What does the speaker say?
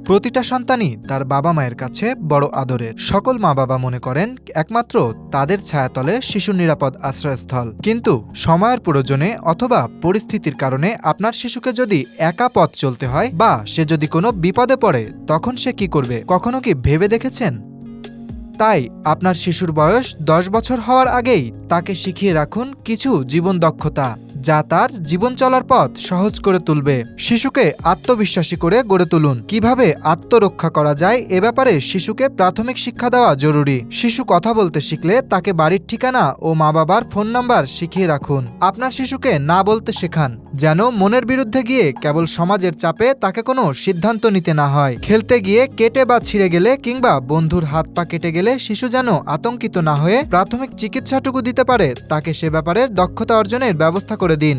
প্রতিটা সন্তানই তার বাবা মায়ের কাছে বড় আদরের। সকল মা বাবা মনে করেন একমাত্র তাদের ছায়াতলে শিশুর নিরাপদ আশ্রয়স্থল। কিন্তু সময়ের প্রয়োজনে অথবা পরিস্থিতির কারণে আপনার শিশুকে যদি একা পথ চলতে হয় বা সে যদি কোনো বিপদে পড়ে, তখন সে কি করবে? কখনো কি ভেবে দেখেছেন? তাই আপনার শিশুর বয়স 10 বছর হওয়ার আগেই তাকে শিখিয়ে রাখুন কিছু জীবন দক্ষতা, যা তার জীবন চলার পথ সহজ করে তুলবে। শিশুকে আত্মবিশ্বাসী করে গড়ে তুলুন। কিভাবে আত্মরক্ষা করা যায় এ ব্যাপারে শিশুকে প্রাথমিক শিক্ষা দেওয়া জরুরি। শিশু কথা বলতে শিখলে তাকে বাড়ির ঠিকানা ও মা বাবার ফোন নাম্বার শিখিয়ে রাখুন। আপনার শিশুকে না বলতে শেখান, যেন মনের বিরুদ্ধে গিয়ে কেবল সমাজের চাপে তাকে কোনো সিদ্ধান্ত নিতে না হয়। খেলতে গিয়ে কেটে বা ছিঁড়ে গেলে কিংবা বন্ধুর হাত পা কেটে গেলে শিশু যেন আতঙ্কিত না হয়ে প্রাথমিক চিকিৎসাটুকু দিতে পারে, তাকে সে ব্যাপারে দক্ষতা অর্জনের ব্যবস্থা করে দিন।